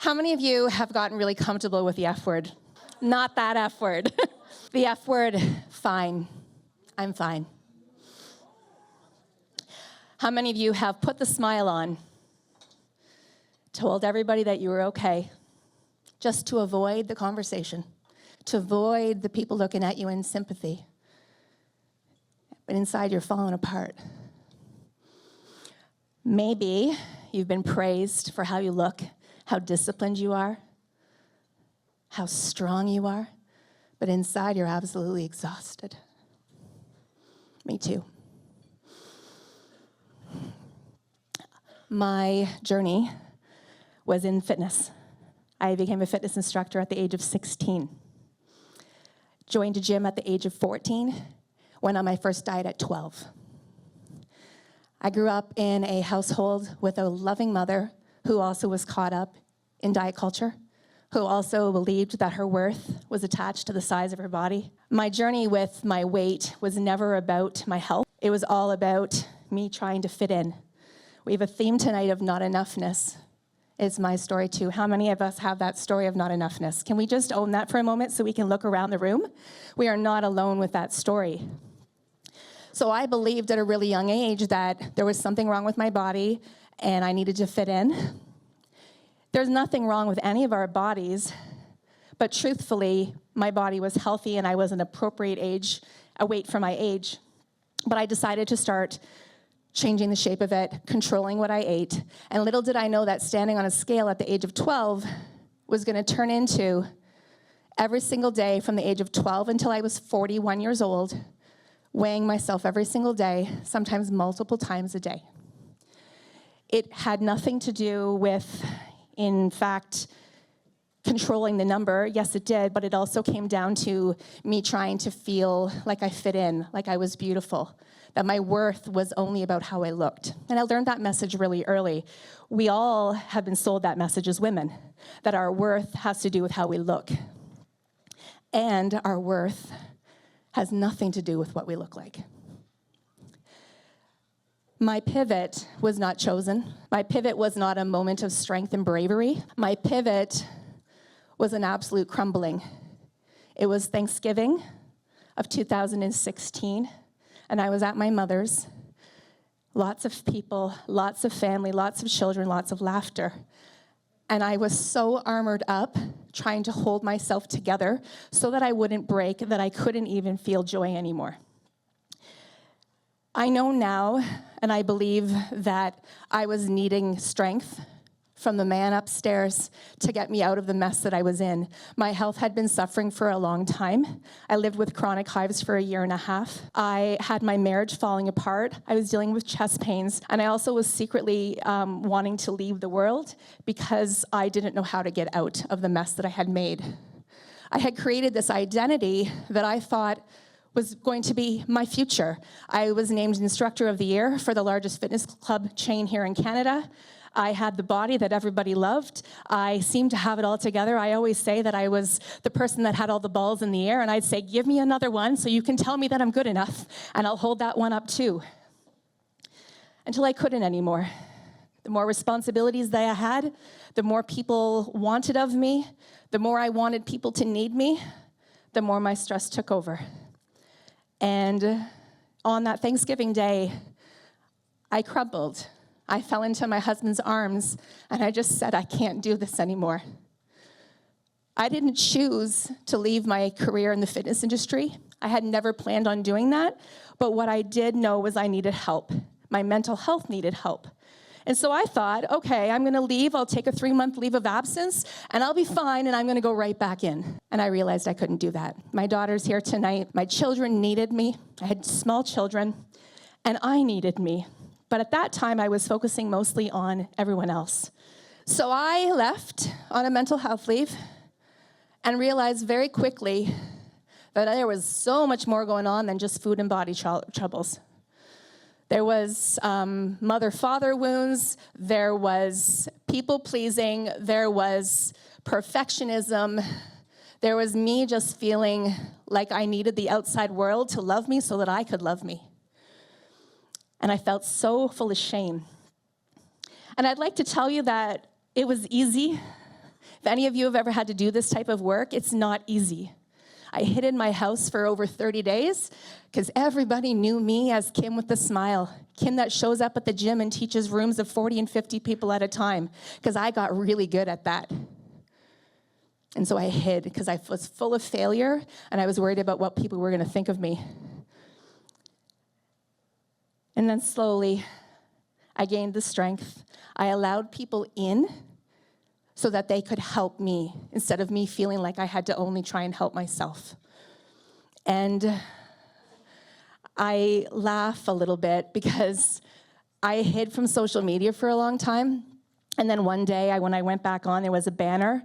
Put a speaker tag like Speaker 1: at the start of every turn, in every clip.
Speaker 1: How many of you have gotten really comfortable with the F word? Not that F word. The F word, fine. I'm fine. How many of you have put the smile on, told everybody that you were okay, just to avoid the conversation, to avoid the people looking at you in sympathy? But inside you're falling apart. Maybe you've been praised for how you look, how disciplined you are, how strong you are, but inside you're absolutely exhausted. Me too. My journey was in fitness. I became a fitness instructor at the age of 16. Joined a gym at the age of 14. Went on my first diet at 12. I grew up in a household with a loving mother who also was caught up in diet culture, who also believed that her worth was attached to the size of her body. My journey with my weight was never about my health. It was all about me trying to fit in. We have a theme tonight of not enoughness. It's my story too. How many of us have that story of not enoughness? Can we just own that for a moment so we can look around the room? We are not alone with that story. So I believed at a really young age that there was something wrong with my body and I needed to fit in. There's nothing wrong with any of our bodies, but truthfully, my body was healthy and I was an appropriate age, a weight for my age. But I decided to start changing the shape of it, controlling what I ate. And little did I know that standing on a scale at the age of 12 was going to turn into every single day from the age of 12 until I was 41 years old, weighing myself every single day, sometimes multiple times a day. It had nothing to do with, in fact, controlling the number. Yes, it did, but it also came down to me trying to feel like I fit in, like I was beautiful, that my worth was only about how I looked. And I learned that message really early. We all have been sold that message as women, that our worth has to do with how we look. And our worth has nothing to do with what we look like. My pivot was not chosen. My pivot was not a moment of strength and bravery. My pivot was an absolute crumbling. It was Thanksgiving of 2016, and I was at my mother's. Lots of people, lots of family, lots of children, lots of laughter. And I was so armored up, trying to hold myself together so that I wouldn't break, that I couldn't even feel joy anymore. I know now, and I believe that I was needing strength from the man upstairs to get me out of the mess that I was in. My health had been suffering for a long time. I lived with chronic hives for 1.5 years. I had my marriage falling apart. I was dealing with chest pains, and I also was secretly wanting to leave the world because I didn't know how to get out of the mess that I had made. I had created this identity that I thought was going to be my future. I was named Instructor of the Year for the largest fitness club chain here in Canada. I had the body that everybody loved. I seemed to have it all together. I always say that I was the person that had all the balls in the air, and I'd say, give me another one so you can tell me that I'm good enough, and I'll hold that one up too. Until I couldn't anymore. The more responsibilities that I had, the more people wanted of me, the more I wanted people to need me, the more my stress took over. And on that Thanksgiving day, I crumbled. I fell into my husband's arms, and I just said, I can't do this anymore. I didn't choose to leave my career in the fitness industry. I had never planned on doing that, but what I did know was I needed help. My mental health needed help. And so I thought, okay, I'm gonna leave, I'll take a 3-month leave of absence, and I'll be fine, and I'm gonna go right back in. And I realized I couldn't do that. My daughter's here tonight. My children needed me. I had small children, and I needed me. But at that time, I was focusing mostly on everyone else. So I left on a mental health leave and realized very quickly that there was so much more going on than just food and body troubles. There was mother-father wounds, there was people-pleasing, there was perfectionism, there was me just feeling like I needed the outside world to love me so that I could love me. And I felt so full of shame. And I'd like to tell you that it was easy. If any of you have ever had to do this type of work, it's not easy. I hid in my house for over 30 days because everybody knew me as Kim with the smile. Kim that shows up at the gym and teaches rooms of 40 and 50 people at a time, because I got really good at that. And so I hid because I was full of failure and I was worried about what people were going to think of me. And then slowly, I gained the strength. I allowed people in so that they could help me instead of me feeling like I had to only try and help myself. And I laugh a little bit because I hid from social media for a long time. And then one day, when I went back on, there was a banner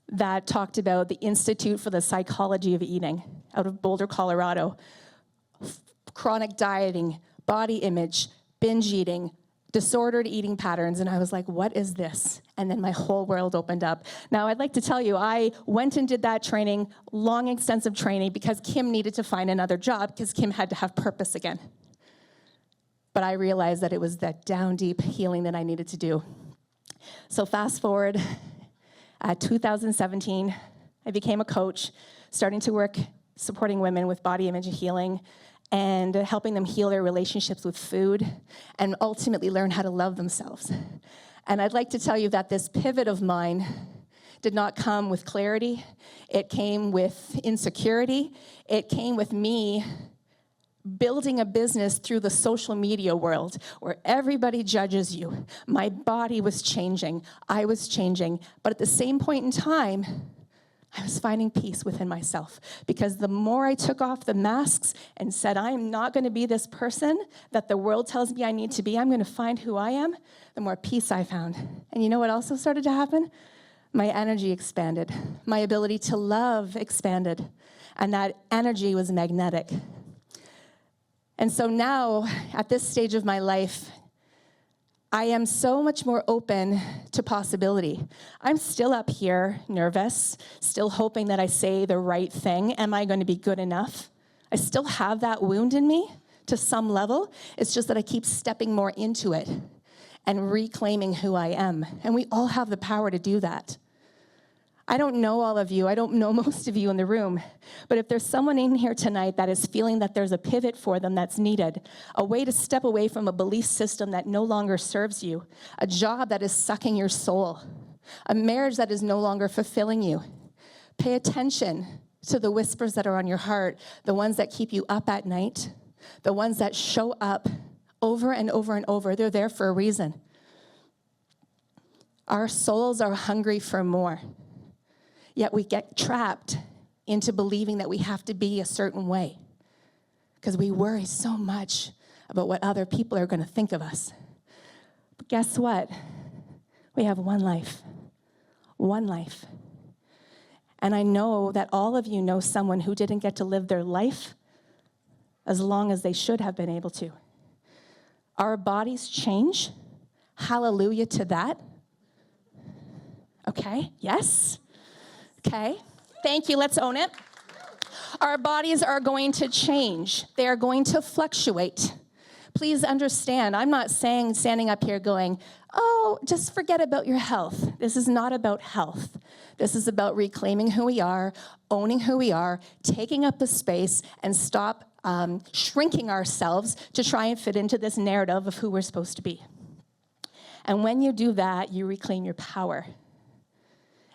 Speaker 1: that talked about the Institute for the Psychology of Eating out of Boulder, Colorado. Chronic dieting, body image, binge eating, disordered eating patterns, and I was like, what is this? And then my whole world opened up. Now, I'd like to tell you, I went and did that training, long, extensive training, because Kim needed to find another job, because Kim had to have purpose again. But I realized that it was that down deep healing that I needed to do. So fast forward, 2017, I became a coach, starting to work supporting women with body image and healing, and helping them heal their relationships with food, and ultimately learn how to love themselves. And I'd like to tell you that this pivot of mine did not come with clarity. It came with insecurity. It came with me building a business through the social media world where everybody judges you. My body was changing. I was changing. But at the same point in time, I was finding peace within myself, because the more I took off the masks and said, I'm not going to be this person that the world tells me I need to be, I'm going to find who I am, the more peace I found. And you know what also started to happen? My energy expanded. My ability to love expanded. And that energy was magnetic. And so now, at this stage of my life, I am so much more open to possibility. I'm still up here, nervous, still hoping that I say the right thing. Am I going to be good enough? I still have that wound in me to some level. It's just that I keep stepping more into it and reclaiming who I am. And we all have the power to do that. I don't know all of you. I don't know most of you in the room. But if there's someone in here tonight that is feeling that there's a pivot for them that's needed, a way to step away from a belief system that no longer serves you, a job that is sucking your soul, a marriage that is no longer fulfilling you, pay attention to the whispers that are on your heart, the ones that keep you up at night, the ones that show up over and over and over. They're there for a reason. Our souls are hungry for more. Yet we get trapped into believing that we have to be a certain way because we worry so much about what other people are going to think of us. But guess what? We have one life. One life. And I know that all of you know someone who didn't get to live their life as long as they should have been able to. Our bodies change. Hallelujah to that. Okay, yes? Okay, thank you, let's own it. Our bodies are going to change. They are going to fluctuate. Please understand, I'm not standing up here going, oh, just forget about your health. This is not about health. This is about reclaiming who we are, owning who we are, taking up the space, and stop shrinking ourselves to try and fit into this narrative of who we're supposed to be. And when you do that, you reclaim your power.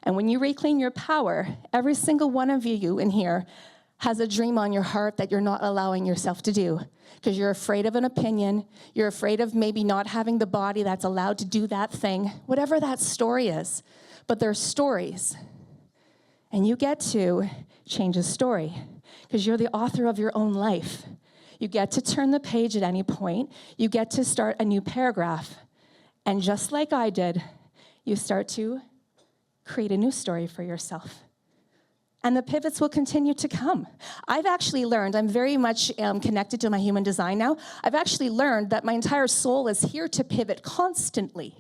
Speaker 1: And when you reclaim your power, every single one of you in here has a dream on your heart that you're not allowing yourself to do because you're afraid of an opinion. You're afraid of maybe not having the body that's allowed to do that thing, whatever that story is. But they're stories. And you get to change a story because you're the author of your own life. You get to turn the page at any point. You get to start a new paragraph. And just like I did, you start to create a new story for yourself. And the pivots will continue to come. I've actually learned, I'm very much connected to my human design now. I've actually learned that my entire soul is here to pivot constantly.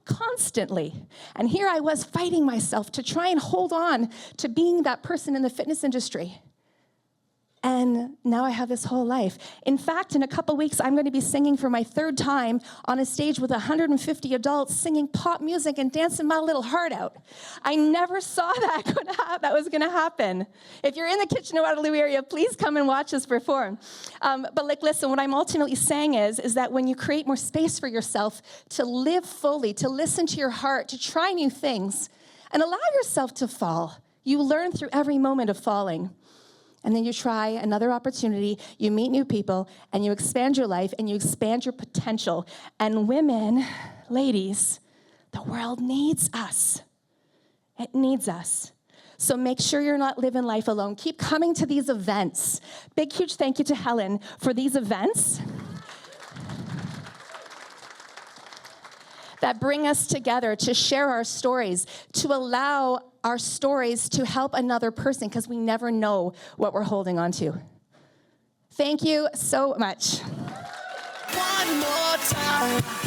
Speaker 1: Constantly. And here I was fighting myself to try and hold on to being that person in the fitness industry. And now I have this whole life. In fact, in a couple weeks, I'm going to be singing for my third time on a stage with 150 adults singing pop music and dancing my little heart out. I never saw that was going to happen. If you're in the Kitchener-Waterloo area, please come and watch us perform. But listen, what I'm ultimately saying is that when you create more space for yourself to live fully, to listen to your heart, to try new things, and allow yourself to fall, you learn through every moment of falling. And then you try another opportunity, you meet new people, and you expand your life, and you expand your potential. And women, ladies, the world needs us. It needs us. So make sure you're not living life alone. Keep coming to these events. Big, huge thank you to Helen for these events that bring us together to share our stories, to allow our stories to help another person, because we never know what we're holding on to. Thank you so much. One more time.